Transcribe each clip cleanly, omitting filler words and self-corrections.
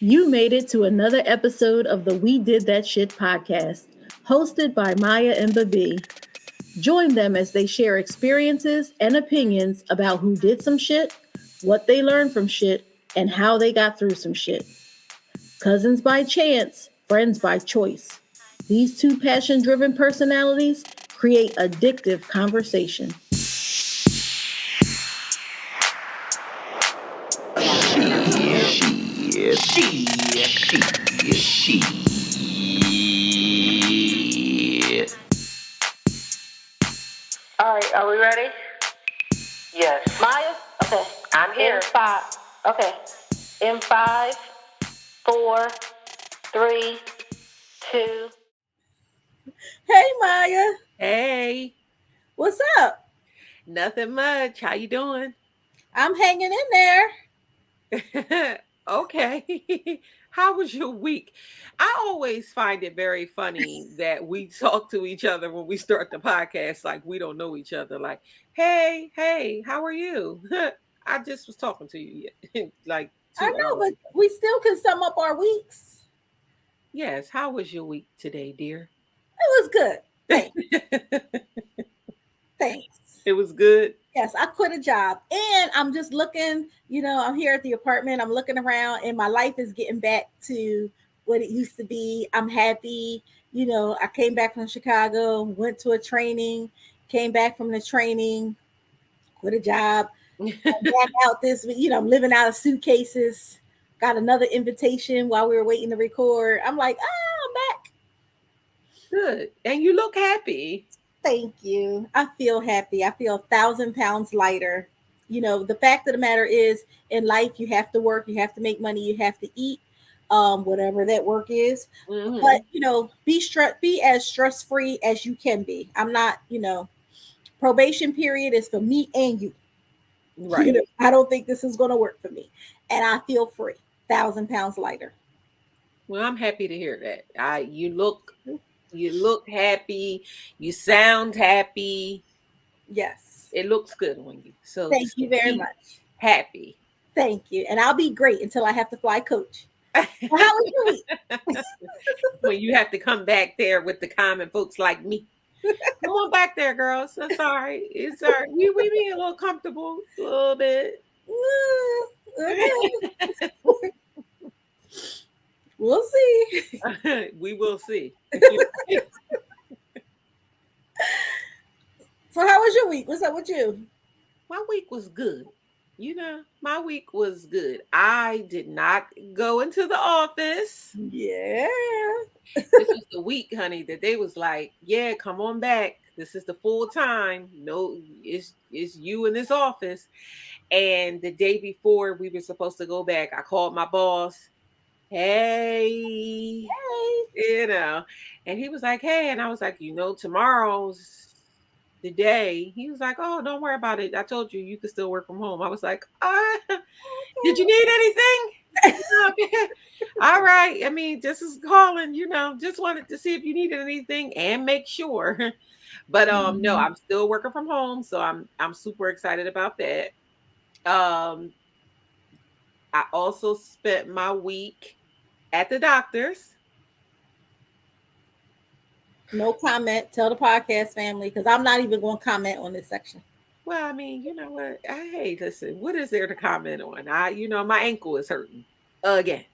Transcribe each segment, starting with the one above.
You made it to another episode of the We Did That Shit podcast, hosted by Maya and Bibbi. Join them as they share experiences and opinions about who did some shit, what they learned from shit, and how they got through some shit. Cousins by chance, friends by choice. These two passion driven personalities create addictive conversation. All right, are we ready? Yes. Maya? Okay. I'm here. In five. Okay. In 5, 4, 3, 2. Hey, Maya. Hey, What's up? nothing much. How you doing? I'm hanging in there. Okay. How was your week? I always find it very funny that we talk to each other when we start the podcast like we don't know each other. Like, hey, how are you? I just was talking to you like I 2 hours. know, but we still can sum up our weeks. Yes, how was your week today, dear? It was good. Thanks. It was good. Yes, I quit a job and I'm just looking, I'm here at the apartment. I'm looking around and my life is getting back to what it used to be. I'm happy. I came back from Chicago, went to a training, came back from the training, quit a job, back out this week. I'm living out of suitcases. Got another invitation while we were waiting to record. I'm like, I'm back. Good. And you look happy. Thank you. I feel happy. I feel 1,000 pounds lighter. The fact of the matter is, in life, you have to work, you have to make money, you have to eat, whatever that work is. Mhm. But be as stress free as you can be. I'm not. Probation period is for me and you. Right. I don't think this is going to work for me, and I feel free, 1,000 pounds lighter. Well, I'm happy to hear that. You look happy. You sound happy. Yes. It looks good on you. So Thank you very keep much. happy. Thank you, and I'll be great until I have to fly coach. Well, how was your week? When you have to come back there with the common folks like me. Come on back there, girls. That's all right. It's all right. We be a little comfortable, a little bit. Okay. We'll see. We will see. So, how was your week? What's up with you? My week was good. My week was good. I did not go into the office. Yeah. This was the week, honey, that they was like, yeah, come on back. This is the full time. No, it's you in this office. And the day before we were supposed to go back, I called my boss. Hey, and he was like, hey, and I was like, tomorrow's the day. He was like, oh, don't worry about it. I told you could still work from home. I was like, did you need anything? All right. I mean, just is calling, just wanted to see if you needed anything and make sure. But no, I'm still working from home, so I'm super excited about that. I also spent my week at the doctor's. No comment. Tell the podcast family because I'm not even going to comment on this section. Well, I mean, you know what? Hey, listen, what is there to comment on? My ankle is hurting again.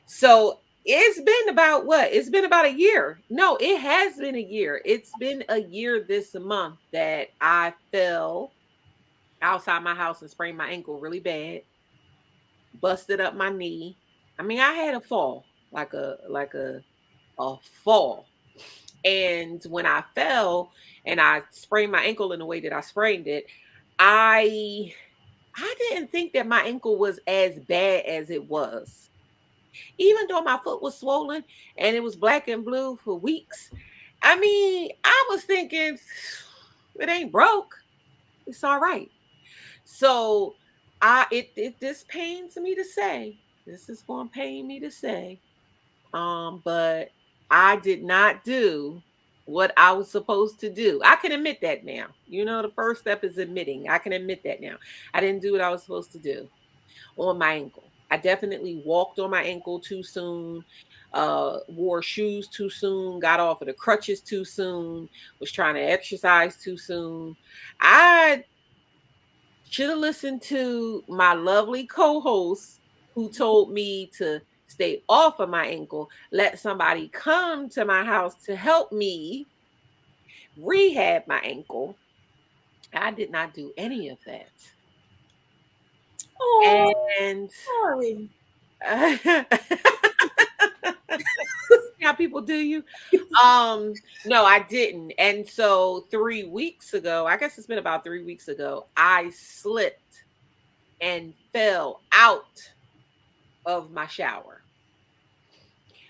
So it's been about what? It's been about a year. No, it has been a year. It's been a year this month that I fell outside my house and sprained my ankle really bad. Busted up my knee. I mean, I had a fall, like a fall. And when I fell and I sprained my ankle in the way that I sprained it, I didn't think that my ankle was as bad as it was. Even though my foot was swollen and it was black and blue for weeks. I mean, I was thinking it ain't broke. It's all right. So this pains me to say. This is going to pain me to say. But I did not do what I was supposed to do. I can admit that now. The first step is admitting. I can admit that now. I didn't do what I was supposed to do on my ankle. I definitely walked on my ankle too soon, wore shoes too soon, got off of the crutches too soon, was trying to exercise too soon. I should have listened to my lovely co-host who told me to stay off of my ankle, let somebody come to my house to help me rehab my ankle. I did not do any of that. Oh, And sorry. how people do you. No, I didn't. And so 3 weeks ago, I guess it's been about 3 weeks ago, I slipped and fell out of my shower.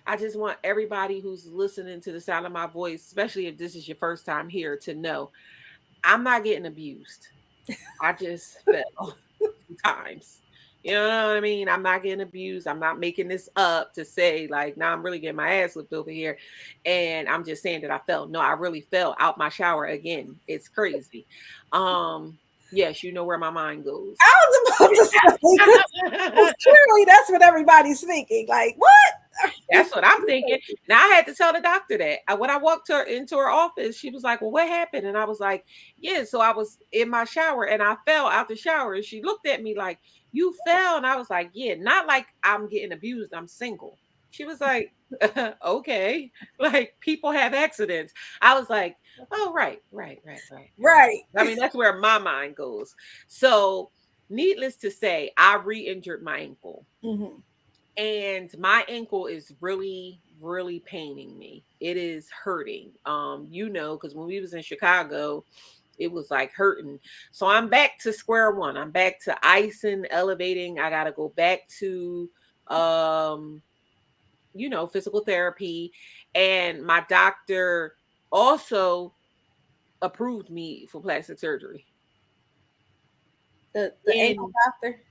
I just want everybody who's listening to the sound of my voice, especially if this is your first time here, to know I'm not getting abused. I just fell 2 times. You know what I mean? I'm not getting abused. I'm not making this up to say, like, now I'm really getting my ass whipped over here. And I'm just saying that I fell. No, I really fell out my shower again. It's crazy. Yes, you know where my mind goes. I was about to say, 'cause clearly that's what everybody's thinking. Like, what? That's what I'm thinking. Now I had to tell the doctor that. When I walked her into her office, she was like, "Well, what happened?" And I was like, "Yeah, so I was in my shower and I fell out the shower." And she looked at me like, "You fell?" And I was like, "Yeah, not like I'm getting abused. I'm single." She was like, "Okay, like people have accidents." I was like, "Oh, right." Right. I mean, that's where my mind goes. So, needless to say, I re-injured my ankle. Mm-hmm. And my ankle is really really paining me. It is hurting, because when we was in Chicago, it was like hurting. So I'm back to square one. I'm back to icing, elevating. I got to go back to um physical therapy. And my doctor also approved me for plastic surgery. The ankle And doctor.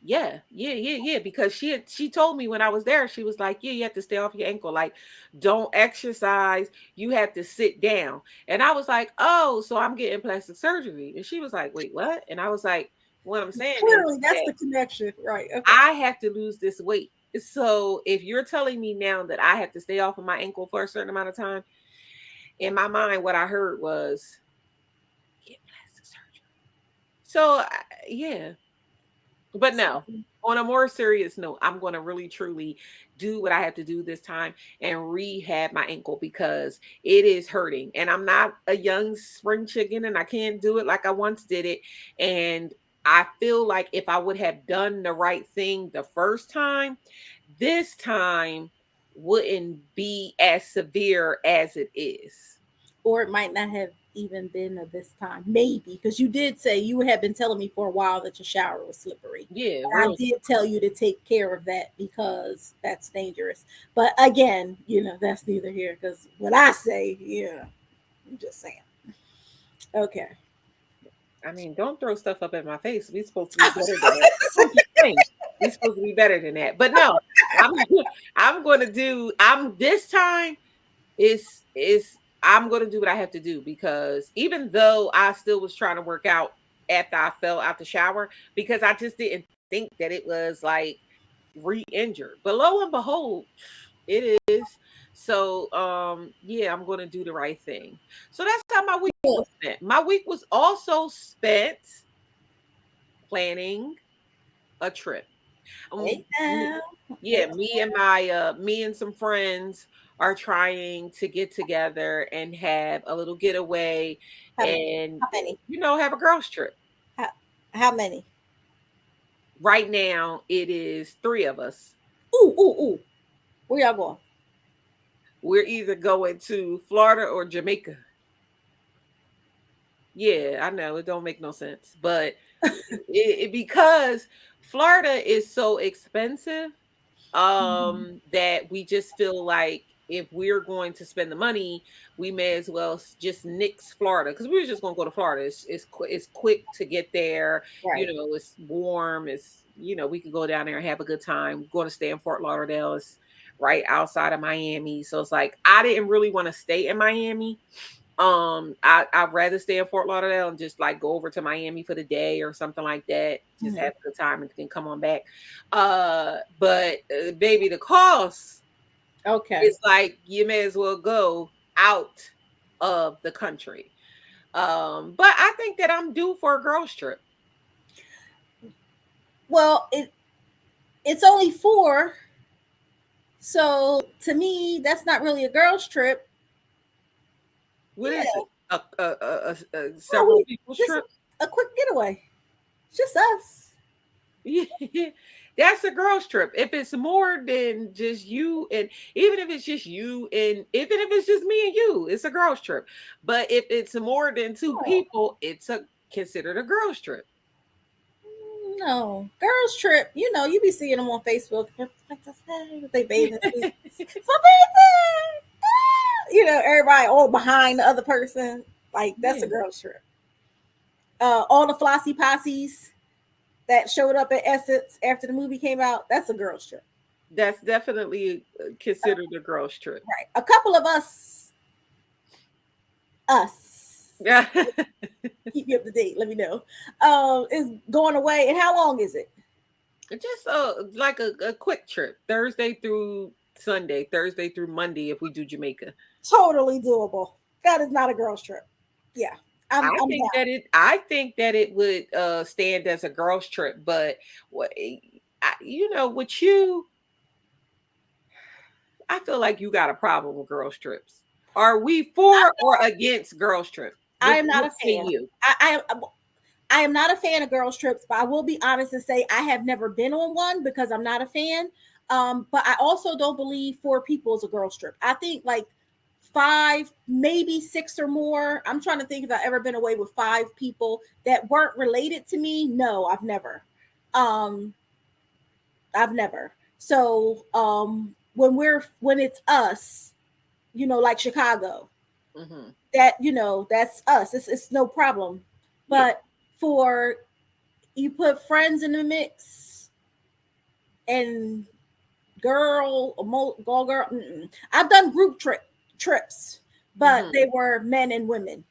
yeah. Because she told me when I was there, she was like, "Yeah, you have to stay off your ankle. Like, don't exercise. You have to sit down." And I was like, "Oh, so I'm getting plastic surgery?" And she was like, "Wait, what?" And I was like, "What I'm saying is Clearly, that's that the connection. Right. Okay. I have to lose this weight. So if you're telling me now that I have to stay off of my ankle for a certain amount of time, in my mind, what I heard was get plastic surgery. So yeah, but no, on a more serious note, I'm going to really truly do what I have to do this time and rehab my ankle because it is hurting. And I'm not a young spring chicken and I can't do it like I once did it. And I feel like if I would have done the right thing the first time, this time wouldn't be as severe as it is. Or it might not have even been of this time. Maybe because you did say you had been telling me for a while that your shower was slippery. Yeah, I real. did tell you to take care of that because that's dangerous. But again, that's neither here because what I say, I'm just saying. Okay. I mean, don't throw stuff up in my face. We're supposed to be better than that. I'm just saying, we're supposed to be better than that. But no, I'm I'm going to do. I'm this time is I'm going to do what I have to do because even though I still was trying to work out after I fell out the shower because I just didn't think that it was like re-injured. But lo and behold, it is. So yeah, I'm going to do the right thing. So that's how my week Good. was spent. My week was also spent planning a trip. Um, Hey now. yeah, me and some friends are trying to get together and have a little getaway How, and how many? have a girls trip. How, how many? Right now it is 3 of us. Ooh, ooh, ooh. Where y'all going? We're either going to Florida or Jamaica. Yeah, I know it don't make no sense, but because Florida is so expensive, that we just feel like if we're going to spend the money, we may as well just nix Florida because we were just going to go to Florida. It's quick to get there. Right. It's warm. We can go down there and have a good time. Going to stay in Fort Lauderdale. It's right outside of Miami, so it's like I didn't really want to stay in Miami. I'd rather stay in Fort Lauderdale and just like go over to Miami for the day or something like that. Just have Mhm. a good time and then come on back. But baby, the cost Okay. is like you may as well go out of the country. But I think that I'm due for a girls trip. Well, it's only four, so to me, that's not really a girls' trip. What is Yeah. it? Oh, Several we people's just trip? a quick getaway. It's just us. Yeah, that's a girls trip. If it's more than just you, and even if it's just you, and even if it's just me and you, it's a girls trip. But if it's more than two Oh, people, it's a considered a girls trip. no, girls' trip. You be seeing them on Facebook. They bathing suits. It's my bathing. Everybody all behind the other person. Like that's a Yeah, girls' trip. All the flossy posses that showed up at Essence after the movie came out. That's a girls' trip. that's definitely considered a girls trip. Right. A couple of us, Yeah, keep you up to date. Let me know. Is going away, and how long is it? just like a quick trip, Thursday through Sunday, Thursday through Monday if we do Jamaica. Totally doable. That is not a girls' trip. Yeah, I'm down. I think that it would stand as a girls trip, but what with you, I feel like you got a problem with girls trips. Are we for or against girls trip? I am not What a say fan. you? I am not a fan of girls trips, but I will be honest and say I have never been on one because I'm not a fan. But I also don't believe four people is a girls trip. I think like five, maybe six or more. I'm trying to think if I've ever been away with five people that weren't related to me. No, I've never. Um, I've never. So when it's us, like Chicago, Hmm. that's us. It's no problem. Yeah, But for you put friends in the mix and girl. Mm-mm. I've done group trips, but hmm. they were men and women.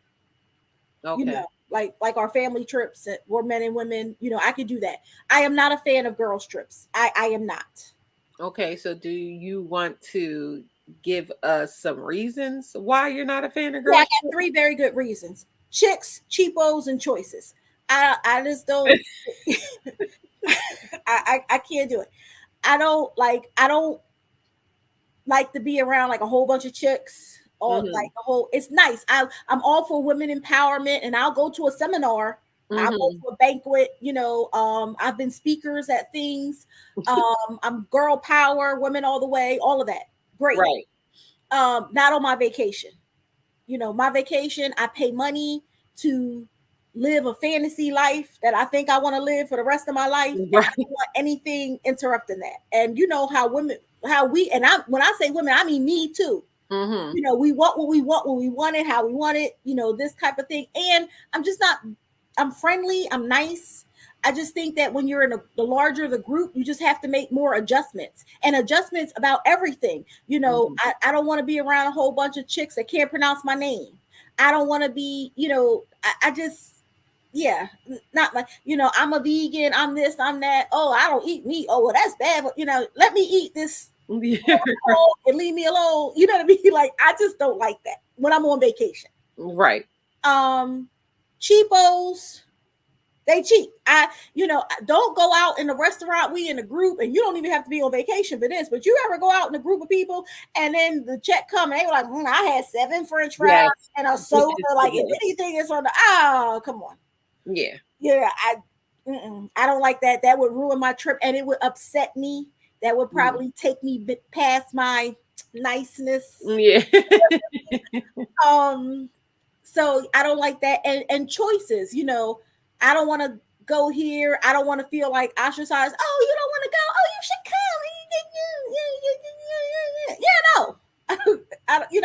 Okay. Like our family trips were men and women. I could do that. I am not a fan of girls trips. I am not. Okay, so do you want to give us some reasons why you're not a fan of Yeah, I girls got trip? three very good reasons: chicks, cheapos, and choices. I just don't. I can't do it. I don't like to be around like a whole bunch of chicks. All like Hmm. the whole. It's nice. I'm all for women empowerment, and I'll go to a seminar. I'll go Hmm. to a banquet. I've been speakers at things. I'm girl power, women all the way, all of that. Great. Right. Not on my vacation. My vacation, I pay money to live a fantasy life that I think I want to live for the rest of my life, and I Right. don't want anything interrupting that. And you know how women, how we, and I, when I say women, I mean me too. Hmm. We want what we want when we want it, how we want it, this type of thing. And I'm just not, I'm friendly, I'm nice. I just think that when you're in the larger the group, you just have to make more adjustments and adjustments about everything. Hmm. I don't want to be around a whole bunch of chicks that can't pronounce my name. I don't want to be, I just, yeah, not like, I'm a vegan, I'm this, I'm that. Oh, I don't eat meat. Oh, well, that's bad. But, let me eat this and leave me alone. You know what I mean? Like I just don't like that when I'm on vacation. Right. Um, cheapos, they cheap. Don't go out in a restaurant. We in a group, and you don't even have to be on vacation for this. But you ever go out in a group of people, and then the check come, and they were like, "I had 7 French fries Yes. and a soda. Like if Yes. anything is on the oh, come on, Yeah. yeah, I don't like that. That would ruin my trip, and it would upset me. That would Mhm. probably take me past my niceness. Yeah. Um, so I don't like that. And choices, I don't want to go here. I don't want to feel like ostracized. Oh, you don't want to go? Oh, you should come. Yeah, no.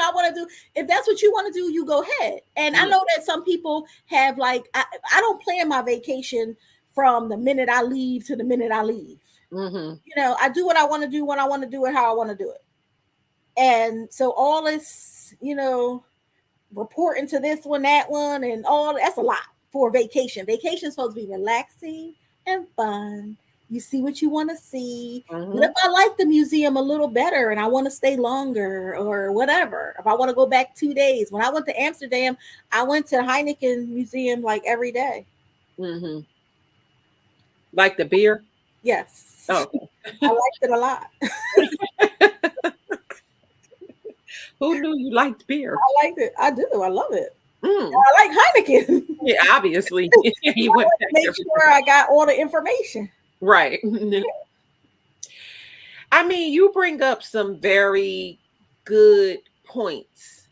I want to do, if that's what you want to do, you go ahead. And I Yeah. know that some people have like, I don't plan my vacation from the minute I leave to the minute I leave. Mhm. I do what I want to do when I want to do it, how I want to do it. And so all this, reporting to this one, that one, and all that's a lot for a vacation. Vacation's supposed to be relaxing and fun. You see what you want to see. What if Hmm. I like the museum a little better and I want to stay longer or whatever? If I want to go back 2 days. When I went to Amsterdam, I went to Heineken Museum like every day. Hmm. Like the beer. Yes. Okay. I liked it a lot. Who knew you liked beer? I liked it. I do. I love it. Mm. I like Heineken. Yeah, obviously. He I went want to back make every sure I got all the information. right. I mean, you bring up some very good points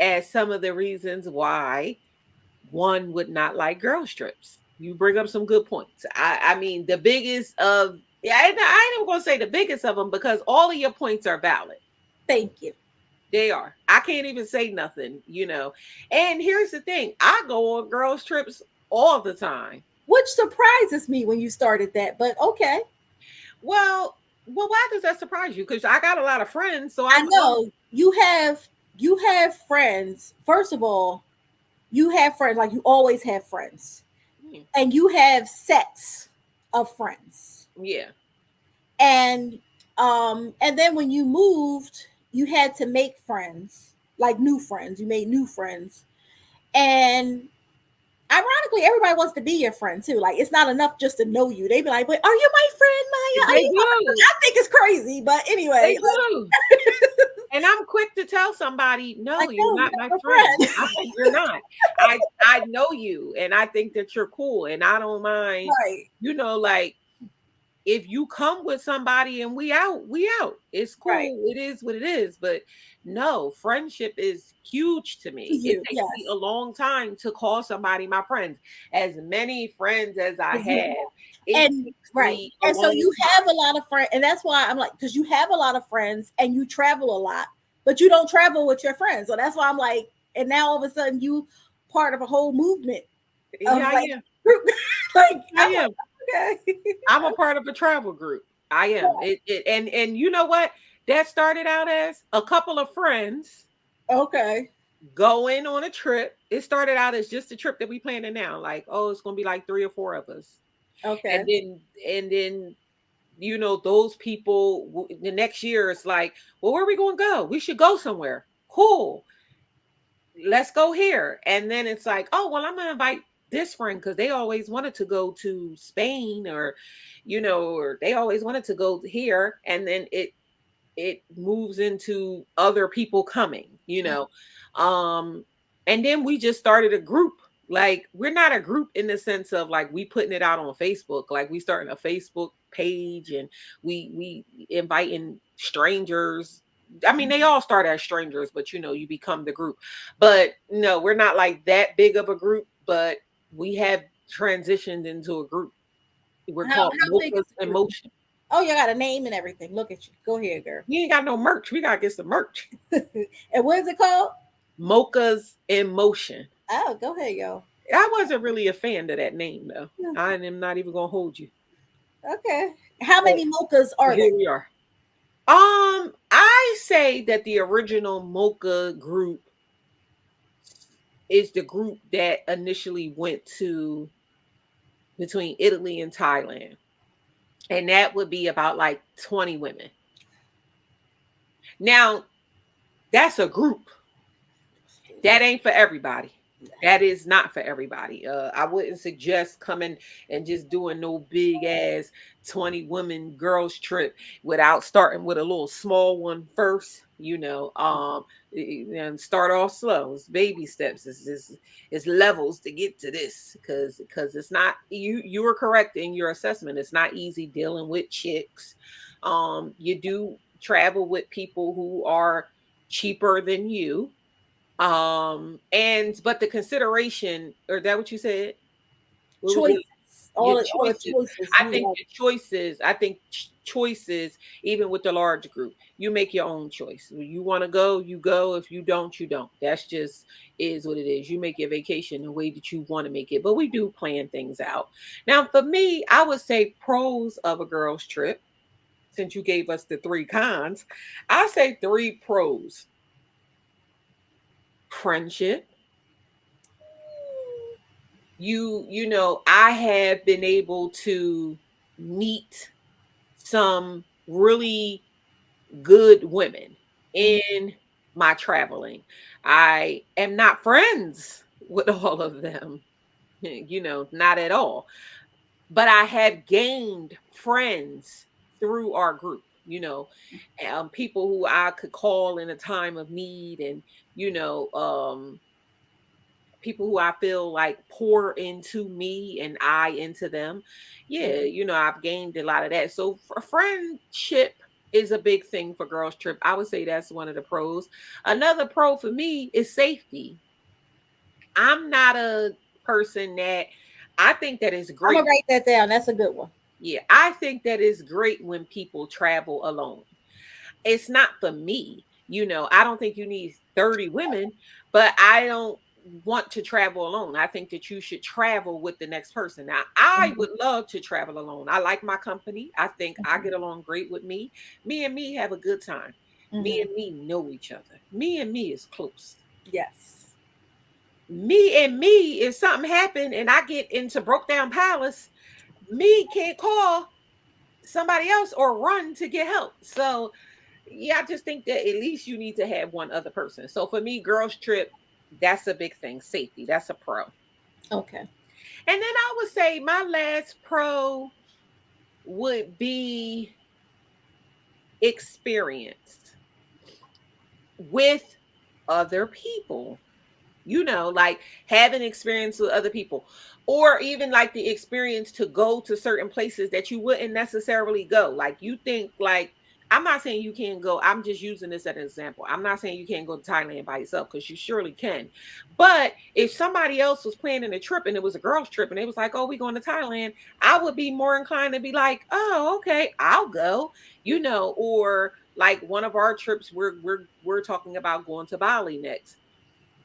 as some of the reasons why one would not like girls trips. You bring up some good points. I mean, the biggest of yeah, I ain't even gonna say the biggest of them because all of your points are valid. Thank you. They are. I can't even say nothing. And here's the thing: I go on girls trips all the time. Which surprises me when you started that, but okay. Well, why does that surprise you? Because I got a lot of friends, so I I'm know you have friends. First of all, you have friends like you always have friends. hmm, And you have sets of friends. yeah. And then when you moved, you had to make friends, like new friends. You made new friends. And ironically, everybody wants to be your friend too. Like it's not enough just to know you. They be like, "But are you my friend, Maya? Are They you my friend?" do. I think it's crazy, but They anyway, do. And I'm quick to tell somebody, no, like you're no, you're not my not friend. my You're not. I know you and I think that you're cool and I don't mind, friend. like if you come with somebody and we out, we out. It's Right, cool. It is what it is. But no, friendship is huge to to me. It you, takes me a yes, long time to call somebody my friends. As many friends as I as you have, it and takes right, me a and so long you have a lot of friends, and that's why I'm like, because you have a lot of friends and you travel a lot, but you don't travel with your friends, so that's why I'm like, and now all of a sudden you part of a whole movement time. of Yeah, I like am. group, like I I'm like, am. okay, I'm a part of a travel group. I am. And you know what? That started out as a couple of friends okay, going on a trip. It started out as just a trip that we planning now. Like, oh, it's gonna be like 3 or 4 of us. And okay. then those people the next year it's like, well, where are we gonna go? We should go somewhere. Cool. Let's go here. And then it's like, oh, well, I'm gonna invite this friend because they always wanted to go to Spain or they always wanted to go here. And then it moves into other people coming. Um, and then we just started a group. Like we're not a group in the sense of like we putting it out on Facebook. Like we starting a Facebook page and we inviting strangers. I mean, they all start as strangers, but you become the group. But no, we're not like that big of a group, but we have transitioned into a group. We're called How big is Mocha's the group? Emotion. Oh, you got a name and everything. Look at you. Go ahead, girl. We ain't got no merch. We gotta get some merch. And what is it called? Mocha's Emotion. Oh, go ahead, yo. I wasn't really a fan of that name though. I am not even gonna hold you. Okay. How But many mochas are there? here we are. I say that the original Mocha group is the group that initially went to between Italy and Thailand. And that would be about like 20 women. Now, that's a group. That ain't for everybody. That is not for everybody. I wouldn't suggest coming and just doing no big ass 20 women girls trip without starting with a little small one first. And start off slow. It's baby steps. It's levels to get to this because it's not you are correct in your assessment. It's not easy dealing with chicks. You do travel with people who are cheaper than you, and but the consideration, or that what you said? What was Choices. your All the choices? choices I you think have. the choices, I think choices, even with the large group, you make your own choice. When you want to go, you go. If you don't, you don't. That's just is what it is. You make your vacation the way that you want to make it. But we do plan things out. Now, for me, I would say pros of a girl's trip, since you gave us the three cons, I say three pros. friendship. I have been able to meet some really good women Mhm. in my traveling. I am not friends with all of them, not at all. But I have gained friends through our group, people who I could call in a time of need, and you know, um, people who I feel like pour into me and I into them. Yeah, I've gained a lot of that. So friendship is a big thing for girls trip. I would say that's one of the pros. Another pro for me is safety. I'm not a person that I think that is I'm great. gonna write that down. That's a good one. Yeah, I think that is great when people travel alone. It's not for me. I don't think you need 30 women, but I don't want to travel alone. I think that you should travel with the next person. Now, I Mhm. would love to travel alone. I like my company. I think I Mhm. get along great with me. Me and me have a good time. Me Mhm. and me know each other. Me and me is close. Yes. Me and me, if something happened and I get into broke down palace, me can't call somebody else or run to get help. So yeah, I just think that at least you need to have one other person. So for me, girls trip, that's a big thing. Safety, that's a pro. And Okay. then I would say my last pro would be experience with other people. Like having experience with other people, or even like the experience to go to certain places that you wouldn't necessarily go. Like you think like I'm not saying you can't go. I'm just using this as an example. I'm not saying you can't go to Thailand by yourself because you surely can. But if somebody else was planning a trip and it was a girls' trip and it was like, oh, we going to Thailand, I would be more inclined to be like, oh, okay, I'll go, or like one of our trips, we're talking about going to Bali next.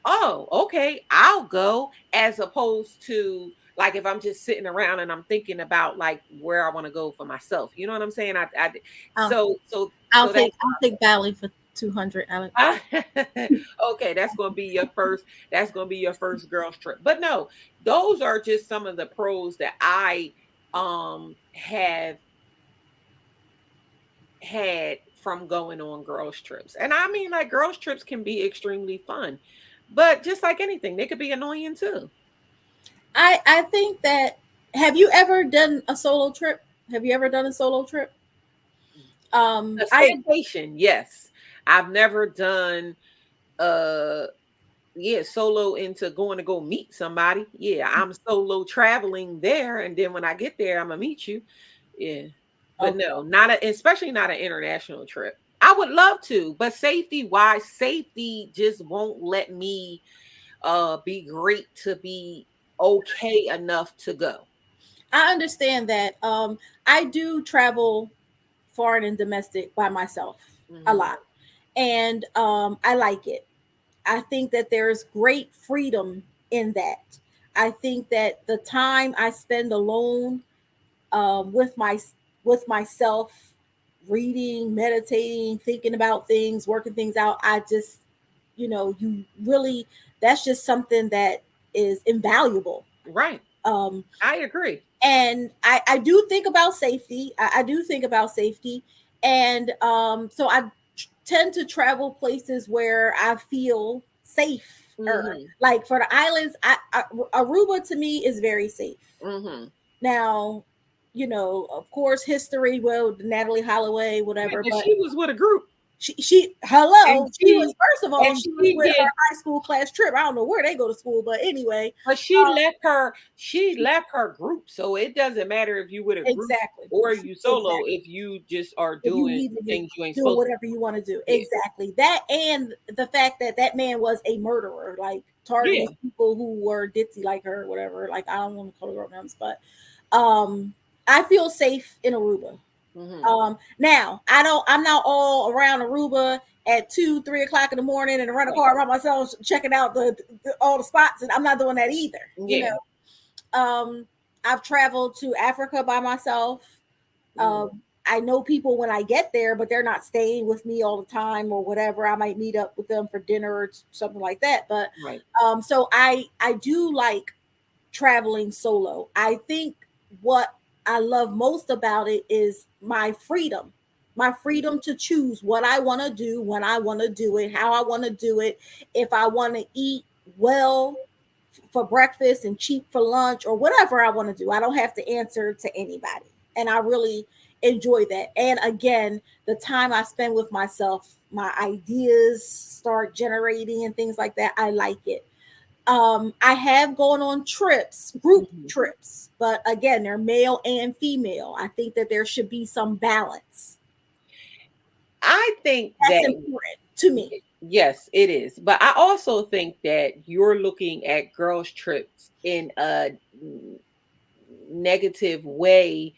Oh, okay, I'll go, as opposed to like if I'm just sitting around and I'm thinking about like where I want to go for myself. You know what I'm saying? I'll So so I'll so take I'll take Bali for 200, Alex. that's okay. That's gonna be your first. That's gonna be your first girls trip. But no, those are just some of the pros that I have had from going on girls trips. And I mean, like girls trips can be extremely fun, but just like anything, they could be annoying too. I think that, have you ever done a solo trip? Have you ever done a solo trip? A I staycation, yes. I've never done uh yeah, solo into going to go meet somebody. Yeah, I'm solo traveling there, and then when I get there, I'm gonna meet you. Yeah. But Okay. no, not especially not an international trip. I would love to, but safety wise, safety just won't let me be great to be okay enough to go. I understand that. I do travel foreign and domestic by myself a Hmm. lot, and I like it. I think that there's great freedom in that. I think that the time I spend alone, with myself, reading, meditating, thinking about things, working things out, I just, you really, that's just something that is invaluable. Right. Um, I agree. and I do think about safety. I do think about safety, and so I tend to travel places where I feel safe. Or Hmm. like for the islands, Aruba to me is very safe. Hmm. Now, of course, history, well, Natalie Holloway, Yeah, whatever, but but she was with a group, she and hello, she was, she first of all, and she was she with her did. high school class trip. I don't know where they go to school, but anyway, But she left her group. So it doesn't matter if you with a group exactly, or you solo exactly. if you just are If you doing need to be things you ain't doing supposed to. whatever you want to do, Yeah. exactly that, and the fact that that man was a murderer, like targeting Yeah. people who were ditzy like her, or whatever. Like, I don't want to call her names, but um, I feel safe in Aruba. Hmm. Now I'm not all around Aruba at 2, 3 o'clock in the morning and run a Right. car by myself checking out all the spots, and I'm not doing that either. Yeah. I've traveled to Africa by myself. Mm. I know people when I get there, but they're not staying with me all the time or whatever. I might meet up with them for dinner or something like that. But Right. so I do like traveling solo. I think what I love most about it is my freedom to choose what I want to do, when I want to do it, how I want to do it. If I want to eat well for breakfast and cheap for lunch or whatever I want to do, I don't have to answer to anybody. And I really enjoy that. And again, the time I spend with myself, my ideas start generating and things like that. I like it. I have gone on trips, group Mhm. trips, but again, they're male and female. I think that there should be some balance. I think That's that important to me. yes, it is. But I also think that you're looking at girls' trips in a negative way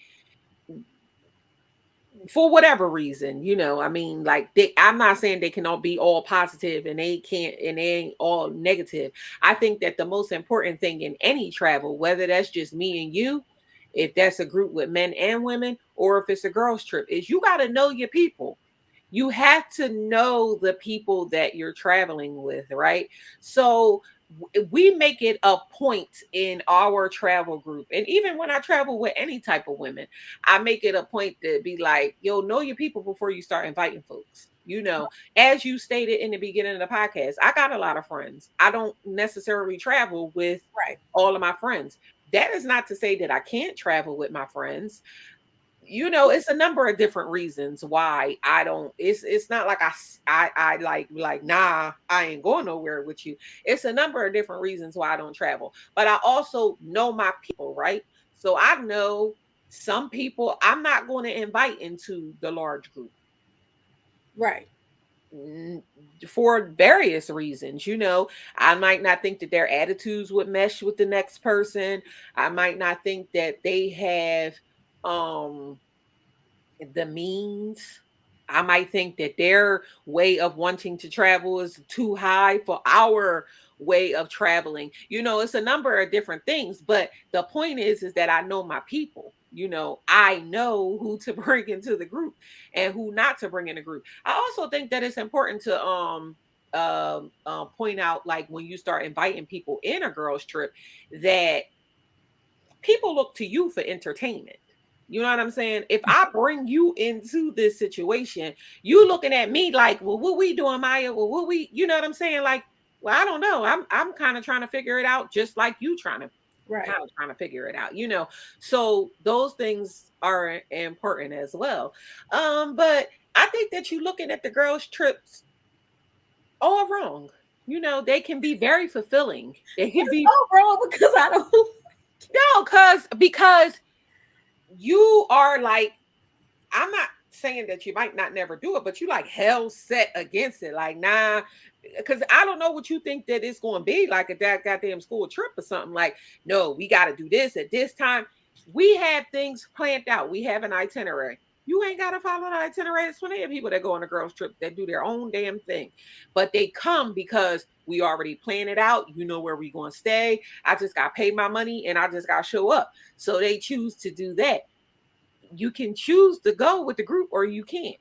for whatever reason, I mean, like I'm not saying they can all be all positive and they can't and they ain't all negative. I think that the most important thing in any travel, whether that's just me and you, if that's a group with men and women, or if it's a girls trip, is you got to know your people. You have to know the people that you're traveling with, right? So we make it a point in our travel group, and even when I travel with any type of women, I make it a point to be like, yo, know your people before you start inviting folks. As you stated in the beginning of the podcast, I got a lot of friends. I don't necessarily travel with Right, all of my friends. That is not to say that I can't travel with my friends. It's a number of different reasons why I don't. It's not like I like nah, I ain't going nowhere with you. It's a number of different reasons why I don't travel. But I also know my people, right? So I know some people I'm not going to invite into the large group, right, mm, for various reasons. I might not think that their attitudes would mesh with the next person. I might not think that they have um the means. I might think that their way of wanting to travel is too high for our way of traveling. It's a number of different things, but the point is that I know my people. I know who to bring into the group and who not to bring in the group. I also think that it's important to point out, like, when you start inviting people in a girls trip, that people look to you for entertainment. You know what I'm saying? If I bring you into this situation, you looking at me like, well, what we doing, Maya? Well, what we, you know what I'm saying? Like, well, I don't know. I'm kind of trying to figure it out, just like you right. trying to figure it out. So those things are important as well. But I think that you looking at the girls' trips all wrong. They can be very fulfilling. They can It's be so wrong because I don't. no, because you are like, I'm not saying that you might not never do it, but you like hell set against it. Like, nah, because I don't know what you think that it's going to be like at that goddamn school trip or something. Like, no, we got to do this at this time. We have things planned out. We have an itinerary. You ain't got to follow the itinerary. There's plenty of people that go on a girls' trip that do their own damn thing, but they come because we already plan it out. You know where we going to stay. I just got to pay my money and I just got to show up. So they choose to do that. You can choose to go with the group or you can't,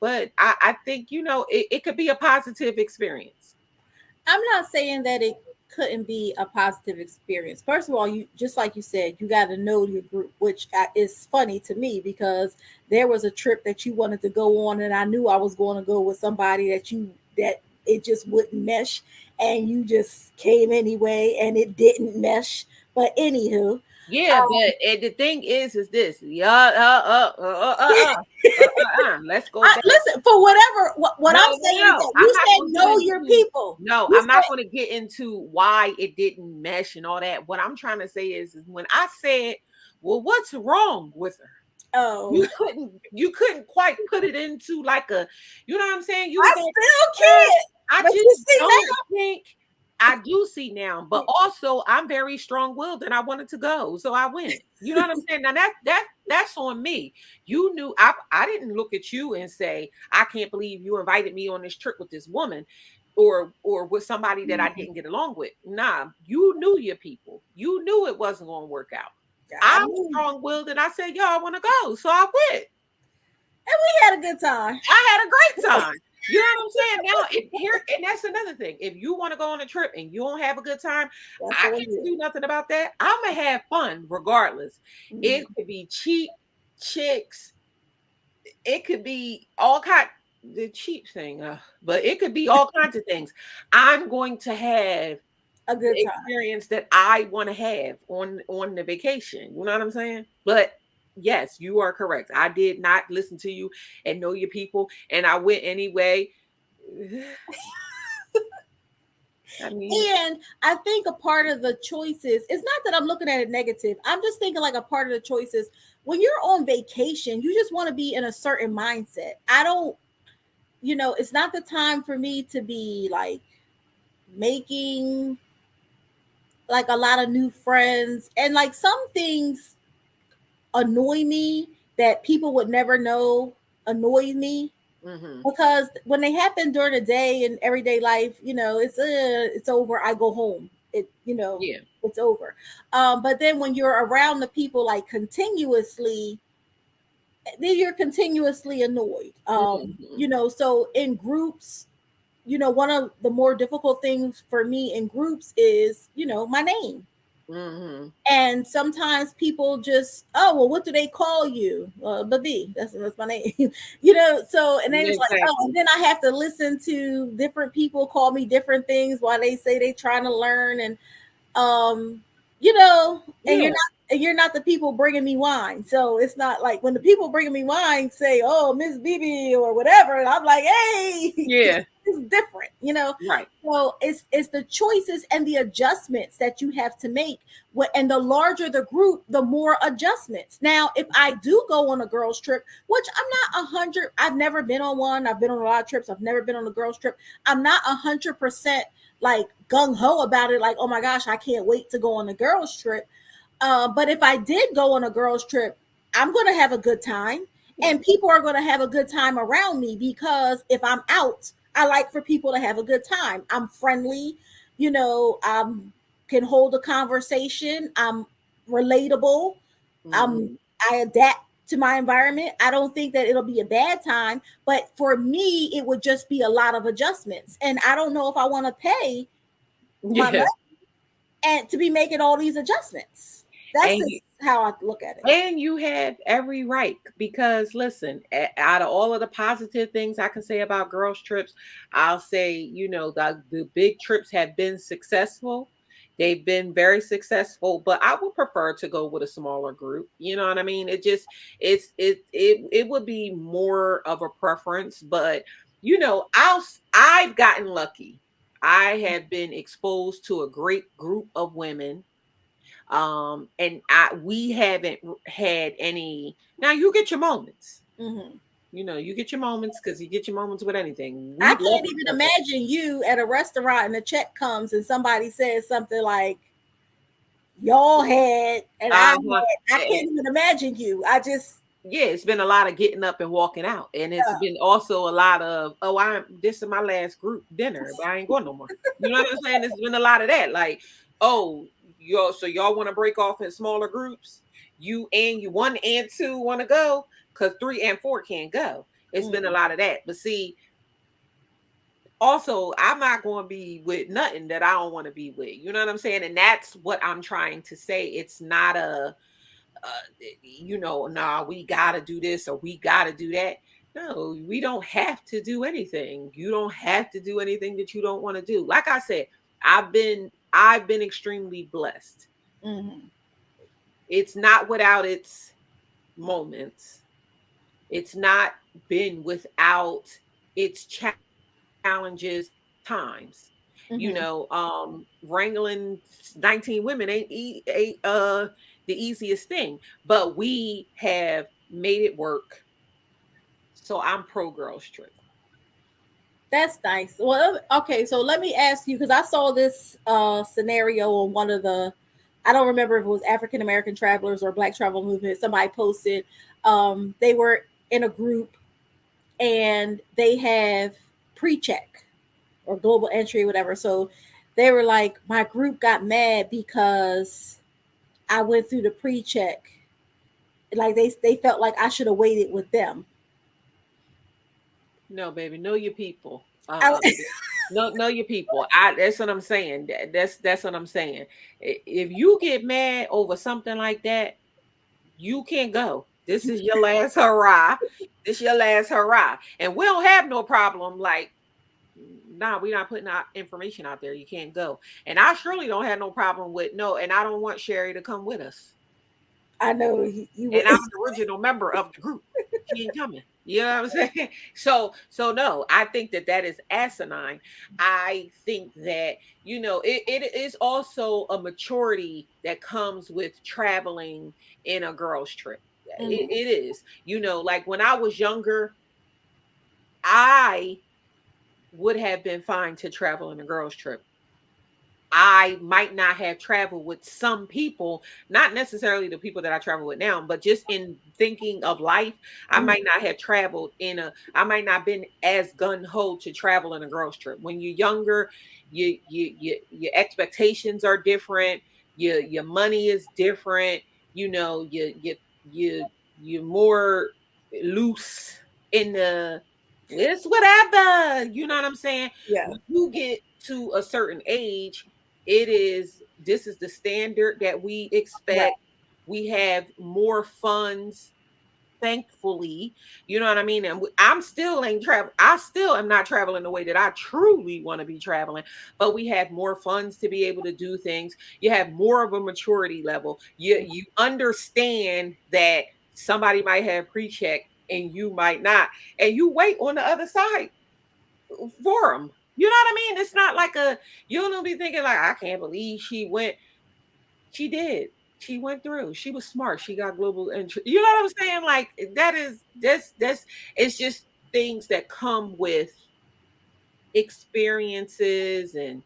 but I think, it could be a positive experience. I'm not saying that it couldn't be a positive experience. First of all, you just like you said, you got to know your group, which is funny to me because there was a trip that you wanted to go on, and I knew I was going to go with somebody that it just wouldn't mesh, and you just came anyway, and it didn't mesh. But anywho, Yeah, but the thing is this. Yeah, let's go back. listen, for whatever what No, I'm no, saying is no. that I'm you not said going to get know your into. people. No, You I'm not said, going to get into why it didn't mesh and all that. What I'm trying to say is when I said, "Well, what's wrong with her?" oh, You couldn't quite put it into like a, you know what I'm saying? You was I like, still "Eh, can't. I But just you see don't think I do see now." But also I'm very strong-willed and I wanted to go. So I went. You know what I'm saying? Now that's on me. You knew I didn't look at you and say, I can't believe you invited me on this trip with this woman or with somebody that I now. didn't get along with. Nah, you knew your people. You knew it wasn't gonna work out. I I'm knew. strong willed and I said, yo, I want to go. So I went. And we had a good time. I had a great time. You know what I'm saying? Now, if here, and that's another thing. If you want to go on a trip and you don't have a good time, That's I on can't you. do nothing about that. I'm gonna have fun regardless. It Mhm. could be cheap chicks. It could be all kind the cheap thing, but it could be all kinds of things. I'm going to have A the good time. experience that I want to have on the vacation. You know what I'm saying? But yes, you are correct. I did not listen to you and know your people, and I went anyway. I mean, And I think a part of the choices, it's not that I'm looking at it negative. I'm just thinking like a part of the choices when you're on vacation, you just want to be in a certain mindset. I don't, it's not the time for me to be like making like a lot of new friends. And like some things annoy me that people would never know annoy me hmm because when they happen during the day and everyday life, it's over. I go home. yeah, It's over. But then when you're around the people like continuously, then you're continuously annoyed. hmm So in groups, one of the more difficult things for me in groups is, my name. hmm And sometimes people just, oh, well, what do they call you? Bibbi. That's my name. So, and then it's like, oh, and exactly. then I have to listen to different people call me different things while they say they trying to learn. And, um, and Yeah, you're not the people bringing me wine. So it's not like when the people bringing me wine say, oh, Miss Bibbi or whatever. And I'm like, hey, yeah, it's different. right. So it's the choices and the adjustments that you have to make. And the larger the group, the more adjustments. Now, if I do go on a girls trip, which I'm not 100, I've never been on one. I've been on a lot of trips. I've never been on a girls trip. I'm not 100% like gung ho about it. Like, oh my gosh, I can't wait to go on a girls trip. But if I did go on a girls trip, I'm going to have a good time, Yeah, and people are going to have a good time around me because if I'm out, I like for people to have a good time. I'm friendly, I can hold a conversation. I'm relatable. Um, hmm I adapt to my environment. I don't think that it'll be a bad time, but for me, it would just be a lot of adjustments, and I don't know if I want to pay my yeah. and to be making all these adjustments. That's And just how I look at it. And you have every right because listen, out of all of the positive things I can say about girls' trips, I'll say, the big trips have been successful. They've been very successful, but I would prefer to go with a smaller group. You know what I mean? It would be more of a preference, but I've gotten lucky. I have been exposed to a great group of women, and we haven't had any. Now you get your moments, Hmm. you get your moments because you get your moments with anything. I We love can't each even other. imagine you at a restaurant and the check comes and somebody says something like y'all had and I Uh-huh. had. I Eh, can't even imagine you. I just yeah, it's been a lot of getting up and walking out, and it's been also a lot of, oh, this is my last group dinner, but I ain't going no more. You know what I'm saying? It's been a lot of that, like, oh, y'all want to break off in smaller groups. You 1 and 2 want to go because 3 and 4 can't go. It's been a mm, lot of that, but see, also I'm not going to be with nothing that I don't want to be with. You know what I'm saying? And that's what I'm trying to say. It's not nah, we got to do this or we got to do that. No, we don't have to do anything. You don't have to do anything that you don't want to do. Like I said, I've been extremely blessed. mm, It's not without its moments. It's not been without its challenges times. mm-hmm. Wrangling 19 women ain't the easiest thing, but we have made it work. So I'm pro girls trip. That's nice. Well, okay, so let me ask you because I saw this scenario on one of the, I don't remember if it was African American travelers or Black Travel Movement. Somebody posted, they were in a group and they have pre-check or global entry, whatever. So they were like, my group got mad because I went through the pre-check. Like they felt like I should have waited with them. No, baby, know your people. I, Know your people. That's what I'm saying. That's what I'm saying. If you get mad over something like that, you can't go. This is your last hurrah. This your last hurrah. And we don't have no problem. Like, nah, we're not putting our information out there. You can't go. And I surely don't have no problem with no. And I don't want Sherry to come with us. I know you would. And I'm an original member of the group. She ain't coming. You know what I'm saying? So no, I think that that is asinine. I think that it is also a maturity that comes with traveling in a girl's trip. Mhm. It is. Like when I was younger, I would have been fine to travel in a girl's trip. I might not have traveled with some people, not necessarily the people that I travel with now, but just in thinking of life, I Mhm. might not have traveled I might not been as gun ho to travel in a girls trip. When you're younger, your expectations are different. Your money is different. You're more loose in the it's whatever. You know what I'm saying? Yeah. When you get to a certain age, this is the standard that we Right. expect. We have more funds, thankfully. You know what I mean? And I'm still ain't travel. I still am not traveling the way that I truly want to be traveling. But we have more funds to be able to do things. You have more of a maturity level. You understand that somebody might have pre-check and you might not, and you wait on the other side for them. You know what I mean? It's not like you don't be thinking like, I can't believe she went. She did. She went through. She was smart. She got global entry. You know what I'm saying? Like that is that's it's just things that come with experiences and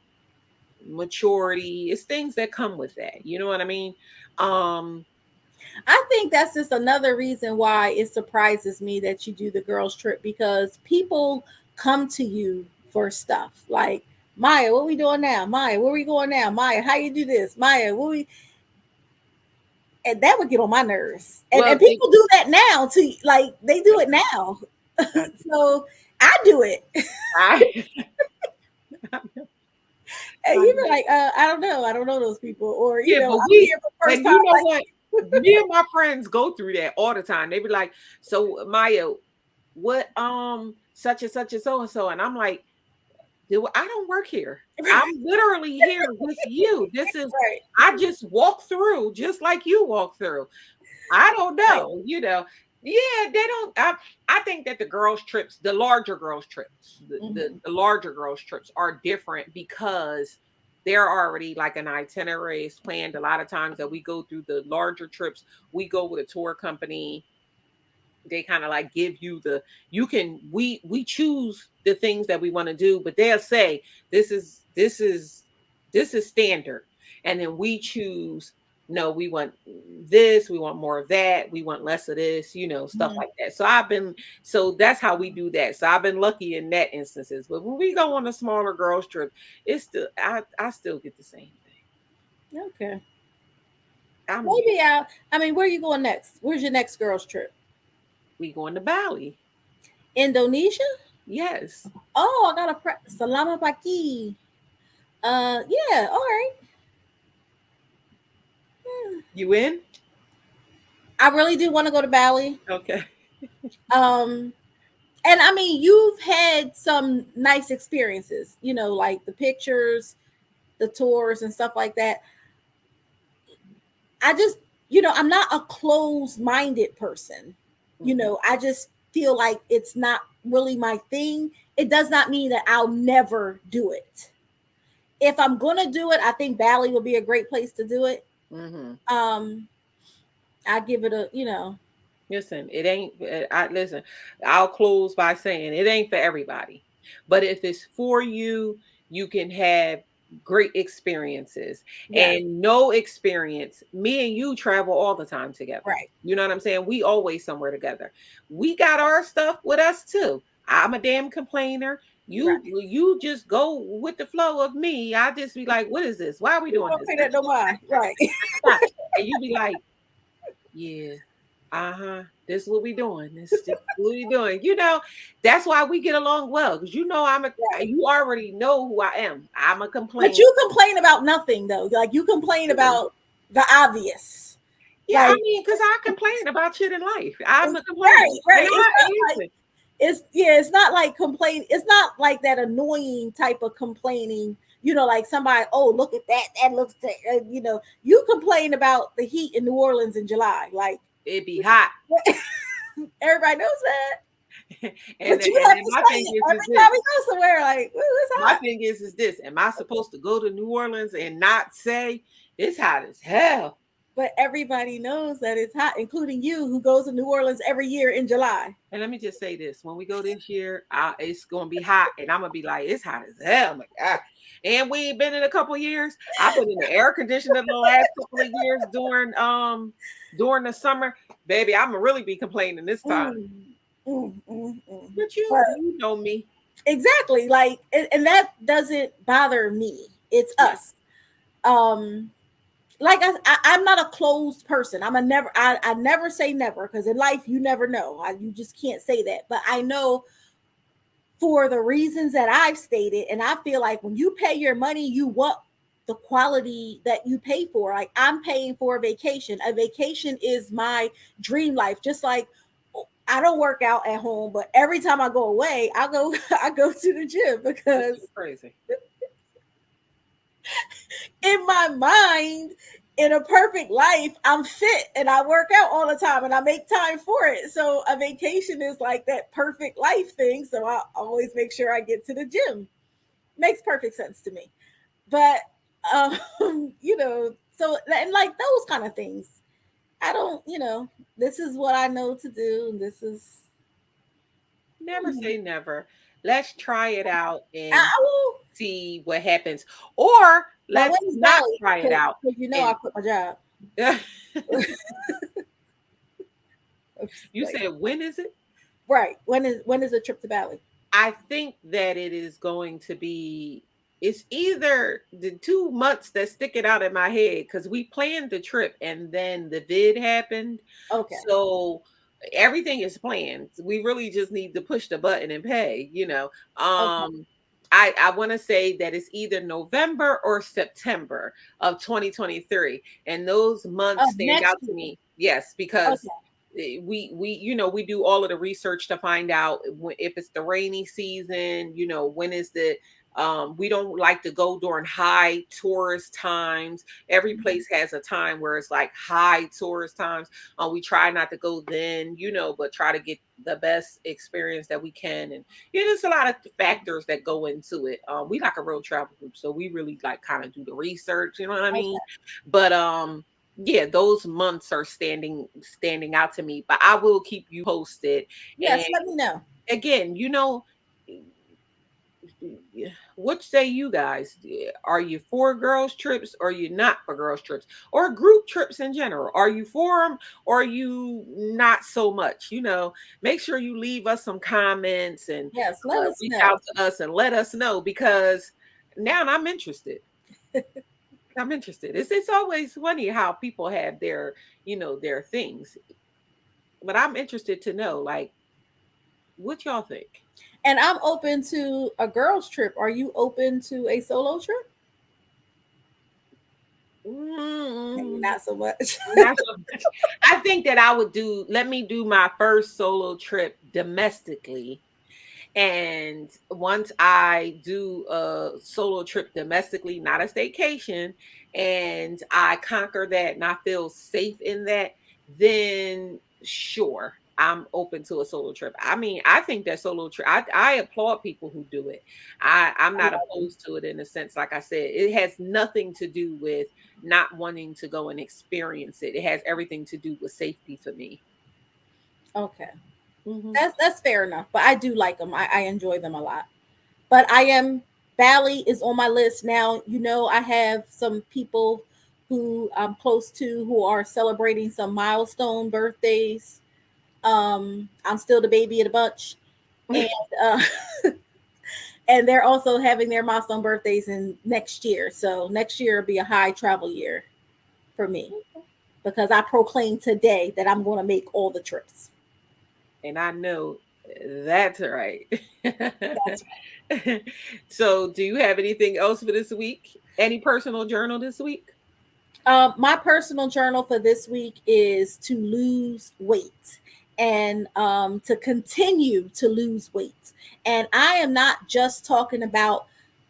maturity. It's things that come with that. You know what I mean? Um I think that's just another reason why it surprises me that you do the girls trip, because people come to you for stuff like, Maya, what we doing now? Maya, where we going now? Maya, how you do this? Maya, what we and that would get on my nerves. And well people do that now too. Like they do it now. So I do it. I, And I you be like, I don't know those people. Or, Yeah, but I'm we here for the first and time. you know Like, what? Me and my friends go through that all the time. They be like, "So Maya, what such and so and so," and I'm like, I don't work here. I'm literally here with you. This is right, I just walk through just like you walk through. I don't right. know. Yeah, they don't. I think that the girls' trips, the larger girls' trips, Hmm. the larger girls' trips are different because they're already like an itinerary is planned. A lot of times that we go through the larger trips, we go with a tour company. They kind of like give you we choose the things that we want to do, but they'll say this is standard, and then we choose. No, we want this, we want more of that, we want less of this, stuff Hmm. like that. So that's how we do that. So I've been lucky in that instances. But when we go on a smaller girls trip, it's still I still get the same thing. Okay. I'm Maybe I mean, where are you going next? Where's your next girls trip? We going to Bali. Indonesia? Yes. Oh, I got a Salama Paki. Yeah, all right. Hmm. You in? I really do want to go to Bali. Okay. Um, and I mean, you've had some nice experiences, like the pictures, the tours, and stuff like that. I just, I'm not a closed minded person. Mhm. I just feel like it's not really my thing. It does not mean that I'll never do it. If I'm going to do it, I think Bali will be a great place to do it. Mhm. Um, I give it a, Listen, it ain't. I listen. I'll close by saying it ain't for everybody, but if it's for you, you can have great experiences. yeah, And no experience. Me and you travel all the time together. right, You know what I'm saying? We always somewhere together. We got our stuff with us too. I'm a damn complainer. right. You just go with the flow of me. I just be like, what is this? Why are we You doing don't this? pay that no mind, right? And you be like, yeah, uh-huh. This is what we doing. This is just what we doing. That's why we get along well. Because Right. you already know who I am. I'm a But complainer. you complain about nothing though. Like you complain about the obvious. Yeah, I Like mean, because I complain about shit in life. I'm a complainer. right, And right. It's I not like listen, it's not like complain. It's not like that annoying type of complaining. Like somebody, oh, look at that. That looks, you complain about the heat in New Orleans in July. Like it be hot. everybody knows that. and But you and have then to my say thing it is every this. time we go somewhere. Like, ooh, it's My hot. thing is this. Am I supposed to go to New Orleans and not say it's hot as hell? But everybody knows that it's hot, including you, who goes to New Orleans every year in July. And let me just say this: when we go this year, it's gonna be hot, and I'm gonna be like, it's hot as hell. I'm like, ah. And we ain't been in a couple of years. I've been in the air conditioner the last couple of years during the summer. Baby, I'm gonna really be complaining this time. Mm, mm. But But you know me. exactly, like, and that doesn't bother me. It's Yeah. us. Um, like I'm not a closed person. I'm a never. I never say never because in life you never know. You just can't say that. But I know for the reasons that I've stated, and I feel like when you pay your money, you want the quality that you pay for. Like I'm paying for a vacation. A vacation is my dream life. Just like I don't work out at home, but every time I go away, I go I go to the gym That's because too crazy. in my mind, in a perfect life, I'm fit and I work out all the time and I make time for it. So a vacation is like that perfect life thing. So I always make sure I get to the gym. Makes perfect sense to me. But so and like those kind of things. I don't, this is what I know to do, and this is Never say never. Let's try it out and I will. see what happens. Or Now let's when is not Bali? try it out. Because I And quit my job. you Like, said, when is it? right. When is the trip to Bali? I think that it is going to be, it's either the 2 months that's sticking out in my head because we planned the trip and then the vid happened. Okay. So everything is planned. We really just need to push the button and pay. Okay. I want to say that it's either November or September of 2023. And those months Of stand next out to year. me. Yes, because Okay. we do all of the research to find out if it's the rainy season, when is the we don't like to go during high tourist times. Every Mhm. place has a time where it's like high tourist times. We try not to go then, but try to get the best experience that we can. And there's a lot of factors that go into it. We like a real travel group, so we really like kind of do the research, you know what I mean? Okay. But yeah, those months are standing out to me, but I will keep you posted. And Yes, let me know. again, what say you guys? Are you for girls trips or you not for girls trips or group trips in general? Are you for them or are you not so much? Make sure you leave us some comments and Yes, let us reach know. out to us and let us know because now I'm interested. I'm interested. It's always funny how people have their things, but I'm interested to know, like, what y'all think. And I'm open to a girls trip. Are you open to a solo trip? Maybe Mm, not so much. not so much. I think that I would let me do my first solo trip domestically. And once I do a solo trip domestically, not a staycation, and I conquer that and I feel safe in that, then sure, I'm open to a solo trip. I mean, I think that solo trip, I applaud people who do it. I'm I not love them. opposed to it in a sense, like I said, it has nothing to do with not wanting to go and experience it. It has everything to do with safety for me. Okay. Hmm. That's fair enough. But I do like them. I enjoy them a lot. But I am Bali is on my list now. I have some people who I'm close to who are celebrating some milestone birthdays. I'm still the baby of the bunch, and uh, and they're also having their milestone birthdays in next year. So next year will be a high travel year for me because I proclaim today that I'm going to make all the trips. And I know that's right. That's So, do you have anything else for this week? Any personal journal this week? My personal journal for this week is to lose weight and to continue to lose weight. And I am not just talking about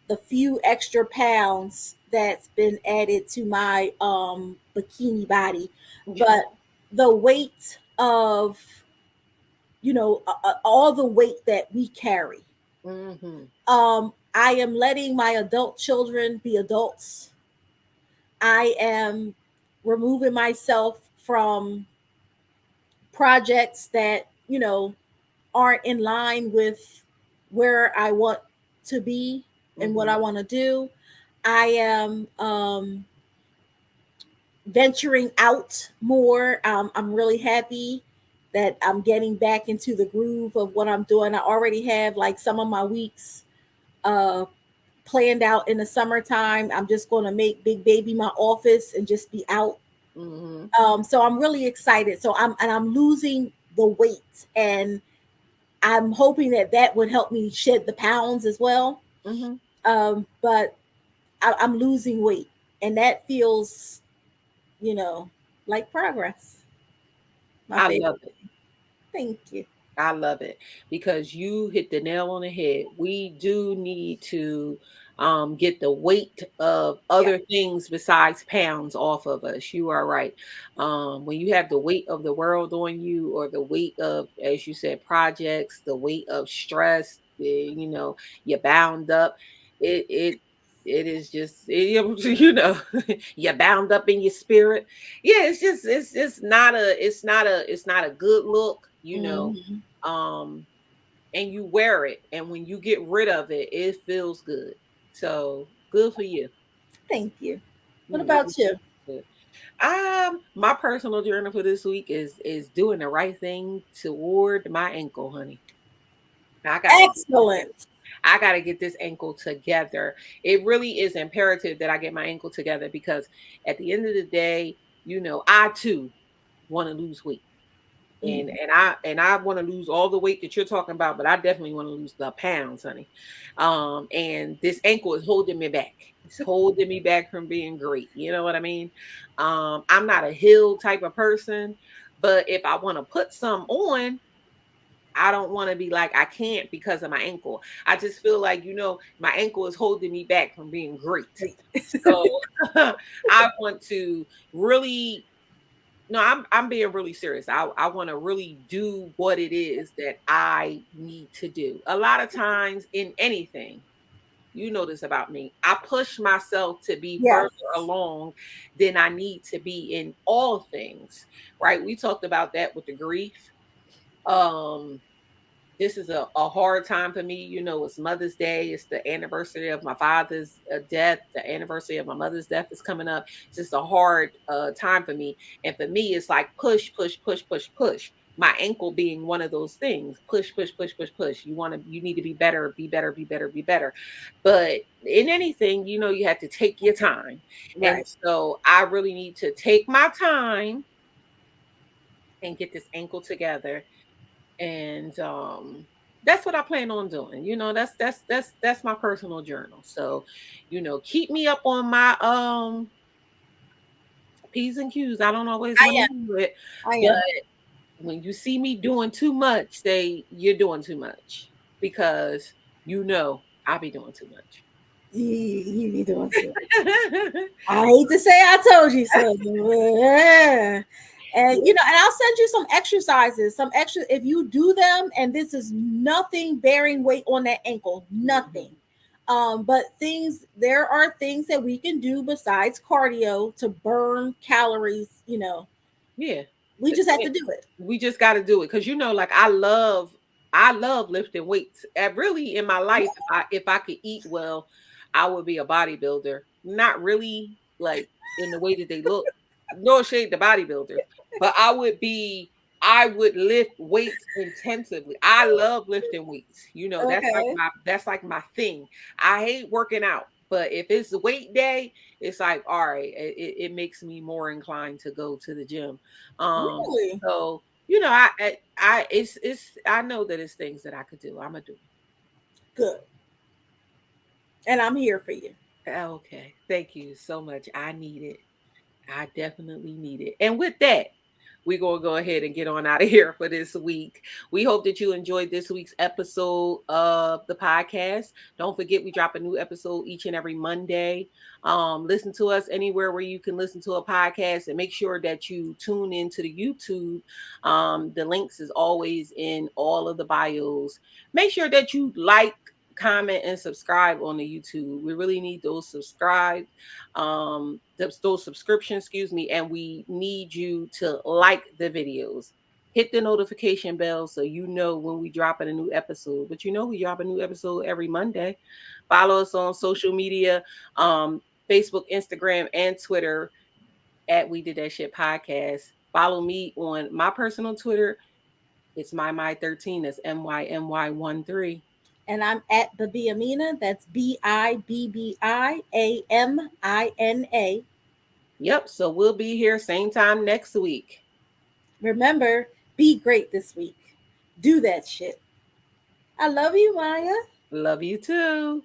the few extra pounds that's been added to my bikini body, but the weight of, all the weight that we carry. Hmm. I am letting my adult children be adults. I am removing myself from projects that, aren't in line with where I want to be and what Hmm. I want to do. I am venturing out more. I'm really happy that I'm getting back into the groove of what I'm doing. I already have like some of my weeks uh, planned out in the summertime. I'm just going to make Big Baby my office and just be out. Hmm. So I'm really excited. I'm losing the weight, and I'm hoping that that would help me shed the pounds as well. Hmm. But I'm losing weight, and that feels, you know, like progress. My I favorite. love it. Thank you. I love it because you hit the nail on the head. We do need to get the weight of Yeah. other things besides pounds off of us. You are right. When you have the weight of the world on you, or the weight of, as you said, projects, the weight of stress, you're bound up. It it is just you're bound up in your spirit. Yeah, it's not a good look. Hmm. um and you wear it, and when you get rid of it, it feels good. So good for you. Thank you. What It really about you? feels good. My personal journey for this week is doing the right thing toward my ankle, honey. I gotta get this Excellent. I gotta get this ankle together. It really is imperative that I get my ankle together, because at the end of the day, I too want to lose weight. and Mm. and I and I want to lose all the weight that you're talking about, but I definitely want to lose the pounds, honey. And this ankle is holding me back. It's holding me back from being great. You know what I mean? I'm not a heel type of person, but if I want to put some on, I don't want to be like I can't because of my ankle. I just feel like, my ankle is holding me back from being great. Great. So I want to really, no, I'm being really serious. I want to really do what it is that I need to do. A lot of times in anything, you know this about me, I push myself to be further Yes. along than I need to be in all things. Right? We talked about that with the grief. Um this is a hard time for me. It's Mother's Day. It's the anniversary of my father's death. The anniversary of my mother's death is coming up. It's just a hard time for me. And for me, it's like push, push, push, push, push. My ankle being one of those things. Push, push, push, push, push. You need to be better, be better, be better, be better. But in anything, you have to take your time. And Right. so I really need to take my time and get this ankle together. And that's what I plan on doing. That's my personal journal. So, keep me up on my P's and Q's. I don't always I want to am. do it, I but am. when you see me doing too much, say you're doing too much, because I'll be doing too much. You be doing so. I hate to say I told you so. Yeah. And I'll send you some exercises, some extra if you do them, and this is nothing bearing weight on that ankle, nothing. Mhm. But there are things that we can do besides cardio to burn calories. Yeah. We just have to do it. We just got to do it, because like I love lifting weights. And really, in my life, if I could eat well, I would be a bodybuilder. Not really like in the way that they look, no shade to bodybuilders, but I would lift weights intensively. I love lifting weights. Okay. That's like my thing. I hate working out, but if it's the weight day, it's like, all right, it makes me more inclined to go to the gym. Really? So you know, it's I know that it's things that I could do. I'm gonna do Good. And I'm here for you. it. Okay, thank you so much. I need it. I definitely need it. And with that, we're going to go ahead and get on out of here for this week. We hope that you enjoyed this week's episode of the podcast. Don't forget, we drop a new episode each and every Monday. Listen to us anywhere where you can listen to a podcast, and make sure that you tune into the YouTube. The links is always in all of the bios. Make sure that you like, comment, and subscribe on the YouTube. We really need those those subscriptions, excuse me, and we need you to like the videos. Hit the notification bell so you know when we drop in a new episode. But you know we drop a new episode every Monday. Follow us on social media, Facebook, Instagram, and Twitter at We Did That Shit Podcast. Follow me on my personal Twitter. It's my13. That's MYMY13. And I'm at Bibbi Amina. That's BIBBIAMINA. Yep. So we'll be here same time next week. Remember, be great this week. Do that shit. I love you, Maya. Love you too.